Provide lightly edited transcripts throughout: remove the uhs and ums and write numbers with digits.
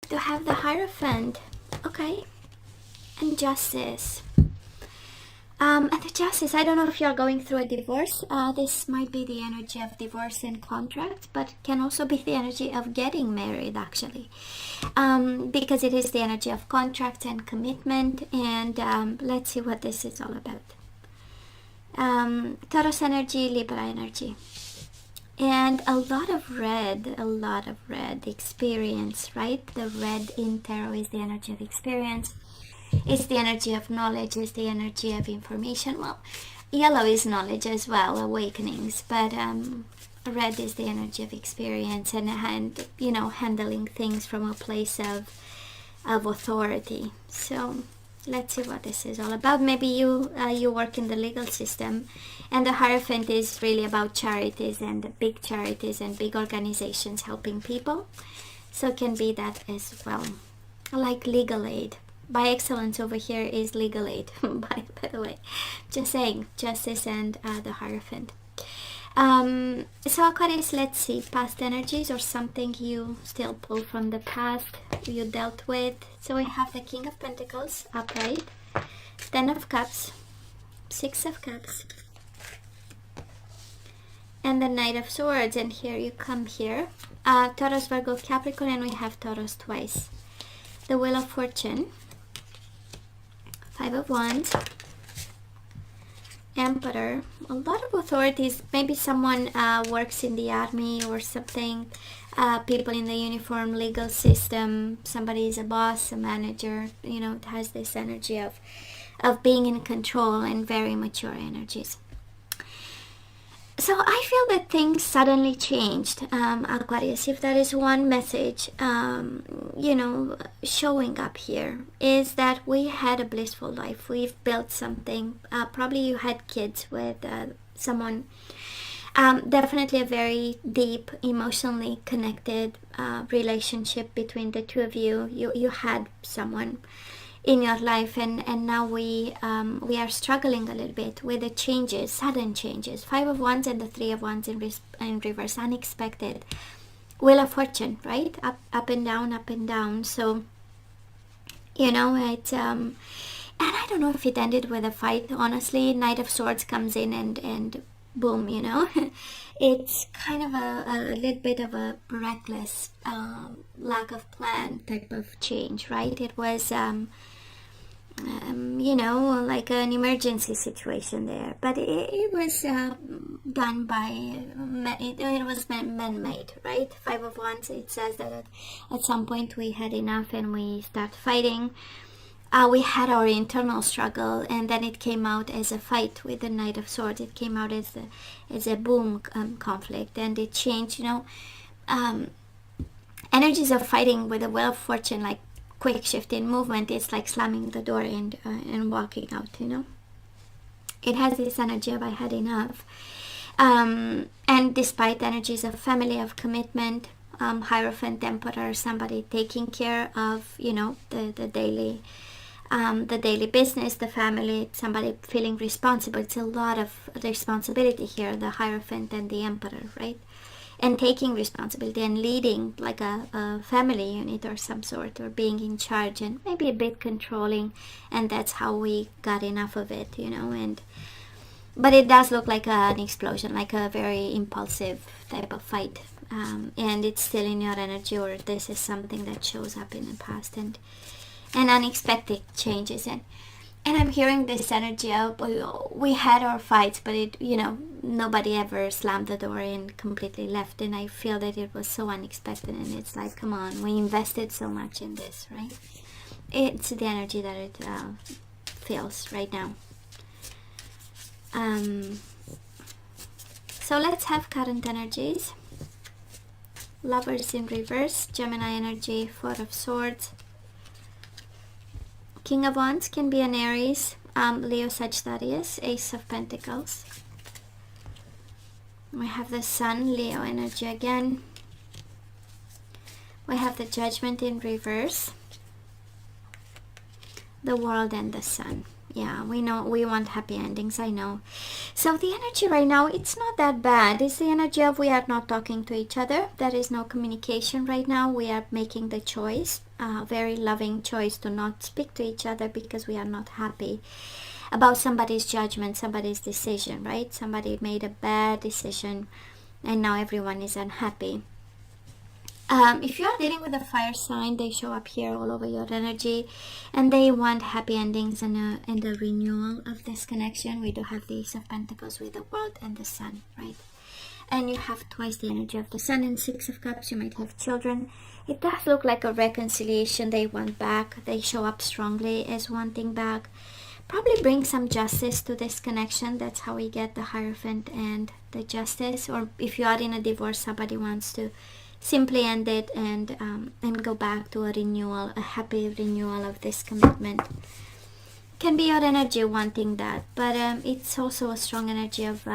to have the Hierophant. Okay. And Justice. And the Justice, I don't know if you're going through a divorce. This might be the energy of divorce and contract, but can also be the energy of getting married, actually. Because it is the energy of contract and commitment. And let's see what this is all about. Taurus energy, Libra energy. And a lot of red experience, right? The red in tarot is the energy of experience. It's the energy of knowledge, it's the energy of information. Well, yellow is knowledge as well, awakenings, but red is the energy of experience and you know, handling things from a place of authority. So let's see what this is all about. Maybe you work in the legal system, and the Hierophant is really about charities and big charities and big organizations helping people. So it can be that as well, like legal aid. By excellence over here is legal aid, by the way. Just saying, Justice and the Hierophant. So Aquarius, let's see, past energies or something you still pull from the past you dealt with. So we have the King of Pentacles, upright, 10 of Cups, 6 of Cups, and the Knight of Swords. And here you come here, Taurus, Virgo, Capricorn, and we have Taurus twice. The Wheel of Fortune, 5 of Wands, Emperor, a lot of authorities. Maybe someone works in the army or something, people in the uniform, legal system, somebody is a boss, a manager, you know, it has this energy of being in control and very mature energies. So I feel that things suddenly changed, Aquarius. If that is one message, you know, showing up here, is that we had a blissful life. We've built something. Probably you had kids with someone. Definitely a very deep, emotionally connected relationship between the two of you. You had someone in your life, and now we are struggling a little bit with the changes, sudden changes. 5 of Wands and the 3 of Wands in reverse, unexpected. Wheel of Fortune, right? Up and down, up and down. So you know, it's and I don't know if it ended with a fight, honestly. Knight of Swords comes in and boom, you know. It's kind of a little bit of a reckless lack of plan type of change, right? It was you know, like an emergency situation there, but it was done by it was man-made, right? 5 of Wands, it says that at some point we had enough and we start fighting. We had our internal struggle, and then it came out as a fight with the Knight of Swords. It came out as a boom conflict, and it changed, you know, energies of fighting with the Wheel of Fortune, like quick shift in movement. It's like slamming the door and walking out, you know. It has this energy of I had enough. And despite energies of family, of commitment, Hierophant, Emperor, somebody taking care of, you know, the daily business, the family, somebody feeling responsible. It's a lot of responsibility here, the Hierophant and the Emperor, right? And taking responsibility and leading like a family unit or some sort, or being in charge and maybe a bit controlling, and that's how we got enough of it, you know. But it does look like an explosion, like a very impulsive type of fight, and it's still in your energy, or this is something that shows up in the past, and unexpected changes. And I'm hearing this energy of, we had our fights, but it, you know, nobody ever slammed the door and completely left. And I feel that it was so unexpected, and it's like, come on, we invested so much in this, right? It's the energy that it feels right now. So let's have current energies. Lovers in reverse, Gemini energy, 4 of Swords. King of Wands can be an Aries, Leo, Sagittarius, Ace of Pentacles. We have the Sun, Leo energy again. We have the Judgment in reverse, the World, and the Sun. Yeah, we know we want happy endings, I know. So the energy right now, it's not that bad. It's the energy of we are not talking to each other. There is no communication right now. We are making the choice, very loving choice, to not speak to each other because we are not happy about somebody's judgment, somebody's decision, right? Somebody made a bad decision and now everyone is unhappy. If you are dealing with a fire sign, they show up here all over your energy, and they want happy endings and the renewal of this connection. We do have the Ace of Pentacles with the World and the Sun, right? And you have twice the energy of the Sun and Six of Cups. You might have children. It does look like a reconciliation. They want back. They show up strongly as wanting back. Probably bring some justice to this connection. That's how we get the Hierophant and the Justice. Or if you are in a divorce, somebody wants to simply end it and go back to a renewal, a happy renewal of this commitment. Can be your energy wanting that, but it's also a strong energy of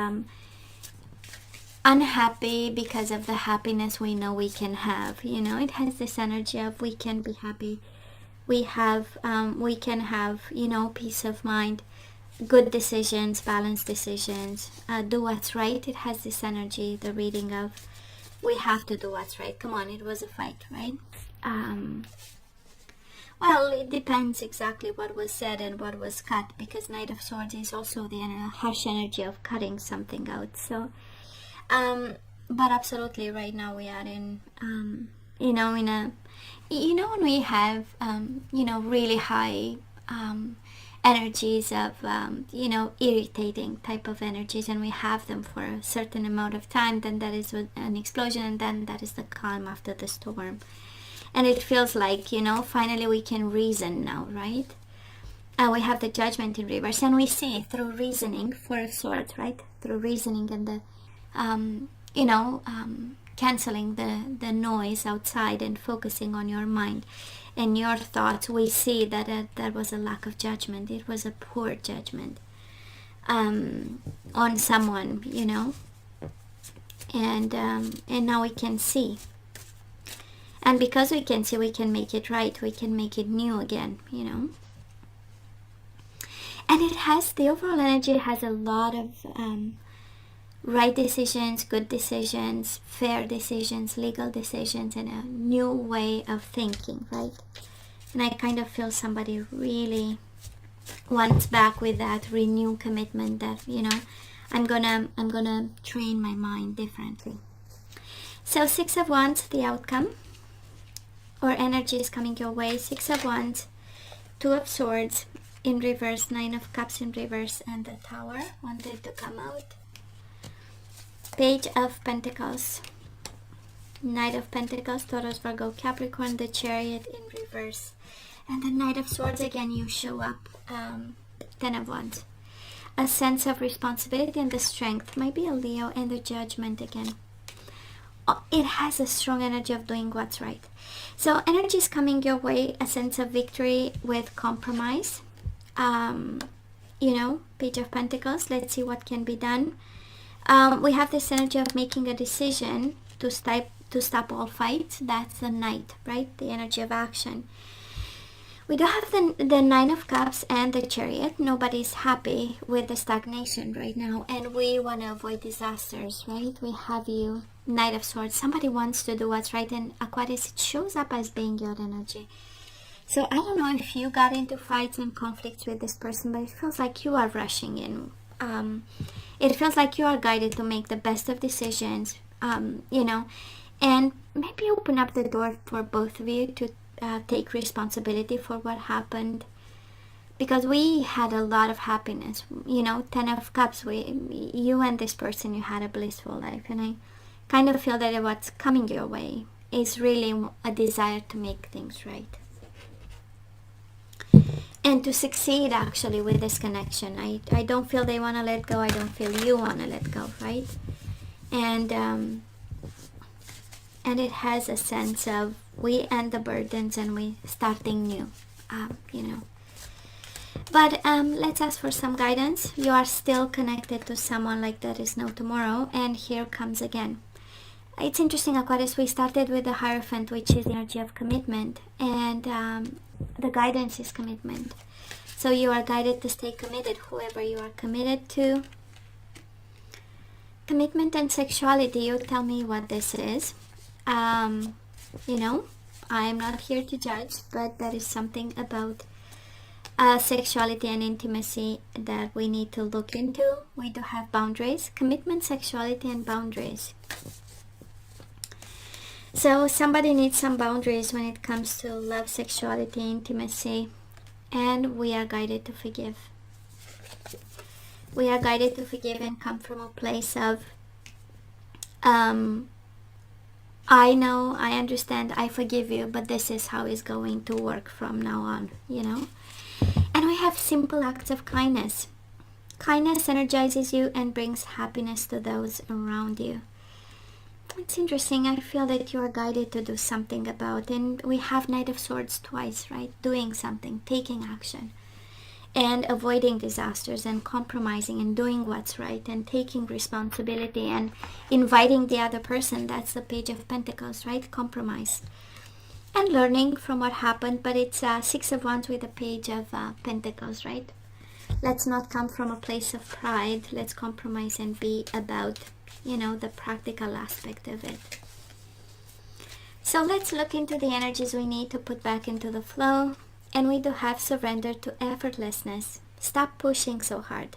unhappy because of the happiness we know we can have. You know, it has this energy of we can be happy. We can have, you know, peace of mind, good decisions, balanced decisions, do what's right. It has this energy, the reading of we have to do what's right. Come on, it was a fight, right? Well, it depends exactly what was said and what was cut, because Knight of Swords is also the harsh energy of cutting something out. So, but absolutely, right now we are in, you know, when we have, you know, really high energies of, you know, irritating type of energies, and we have them for a certain amount of time, then that is an explosion, and then that is the calm after the storm. And it feels like, you know, finally we can reason now, right? We have the Judgment in reverse, and we see through reasoning, Four of Swords, right? Through reasoning and the, you know, canceling the noise outside and focusing on your mind and your thoughts, we see that that was a lack of judgment. It was a poor judgment on someone, you know, and now we can see, and because we can see, we can make it right. We can make it new again, you know. And it has, the overall energy has a lot of right decisions, good decisions, fair decisions, legal decisions, and a new way of thinking, right? And I kind of feel somebody really wants back with that renewed commitment that, you know, I'm gonna train my mind differently. So Six of Wands, the outcome or energy is coming your way. Six of Wands, Two of Swords in reverse, Nine of Cups in reverse, and the Tower wanted to come out. Page of Pentacles, Knight of Pentacles, Taurus, Virgo, Capricorn, the Chariot in reverse, and the Knight of Swords again. You show up. Ten of Wands, a sense of responsibility and the strength, might be a Leo, and the Judgment again. It has a strong energy of doing what's right. So energy is coming your way, a sense of victory with compromise. You know, Page of Pentacles, let's see what can be done. We have this energy of making a decision to stop all fights. That's the Knight, right? The energy of action. We do have the Nine of Cups and the Chariot. Nobody's happy with the stagnation right now, and we want to avoid disasters, right? We have you, Knight of Swords. Somebody wants to do what's right, and Aquarius, it shows up as being your energy. So I don't know if you got into fights and conflicts with this person, but it feels like you are rushing in. It feels like you are guided to make the best of decisions, you know, and maybe open up the door for both of you to take responsibility for what happened, because we had a lot of happiness, you know. Ten of Cups, you and this person, you had a blissful life, and I kind of feel that what's coming your way is really a desire to make things right and to succeed actually with this connection. I don't feel they want to let go. I don't feel you want to let go, right? And it has a sense of we end the burdens and we starting new, you know. But let's ask for some guidance. You are still connected to someone like there is no tomorrow, and here comes again. It's interesting, Aquarius, we started with the Hierophant, which is the energy of commitment, and the guidance is commitment. So you are guided to stay committed, whoever you are committed to. Commitment and sexuality, you tell me what this is. You know, I am not here to judge, but there is something about sexuality and intimacy that we need to look into. We do have boundaries, commitment, sexuality, and boundaries. So somebody needs some boundaries when it comes to love, sexuality, intimacy, and we are guided to forgive. We are guided to forgive and come from a place of I know, I understand, I forgive you, but this is how it's going to work from now on, you know. And we have simple acts of kindness. Kindness energizes you and brings happiness to those around you. It's interesting. I feel that you are guided to do something about, and we have Knight of Swords twice, right? Doing something, taking action, and avoiding disasters, and compromising, and doing what's right, and taking responsibility, and inviting the other person. That's the Page of Pentacles, right? Compromise. And learning from what happened, but it's Six of Wands with a Page of Pentacles, right? Let's not come from a place of pride. Let's compromise and be about, you know, the practical aspect of it. So let's look into the energies we need to put back into the flow. And we do have surrender to effortlessness. Stop pushing so hard.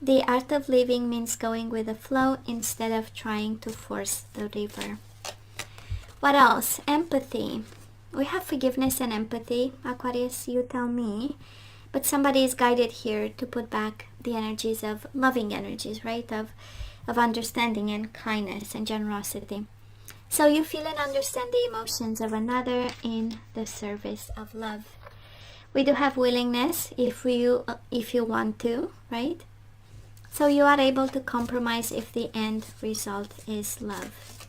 The art of living means going with the flow instead of trying to force the river. What else? Empathy. We have forgiveness and empathy. Aquarius, you tell me. But somebody is guided here to put back the energies of loving energies, right? Of understanding and kindness and generosity. So you feel and understand the emotions of another in the service of love. We do have willingness if you want to, right? So you are able to compromise if the end result is love.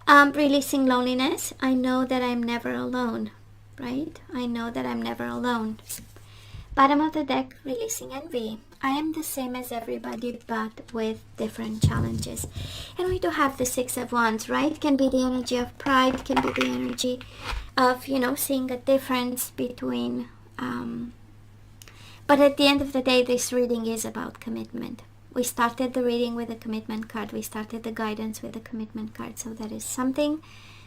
Releasing loneliness. I know that I'm never alone, right? I know that I'm never alone. Bottom of the deck, releasing envy. I am the same as everybody, but with different challenges. And we do have the Six of Wands, right? Can be the energy of pride, can be the energy of, you know, seeing a difference between... but at the end of the day, this reading is about commitment. We started the reading with a commitment card. We started the guidance with a commitment card. So there is something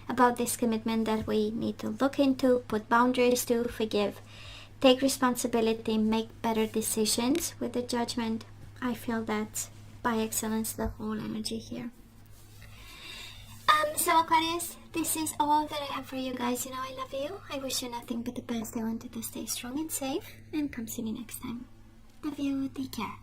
about this commitment that we need to look into, put boundaries to, forgive, take responsibility, make better decisions with the Judgment. I feel that's by excellence the whole energy here. So Aquarius, this is all that I have for you guys. You know, I love you. I wish you nothing but the best. I want you to stay strong and safe, and come see me next time. Love you. Take care.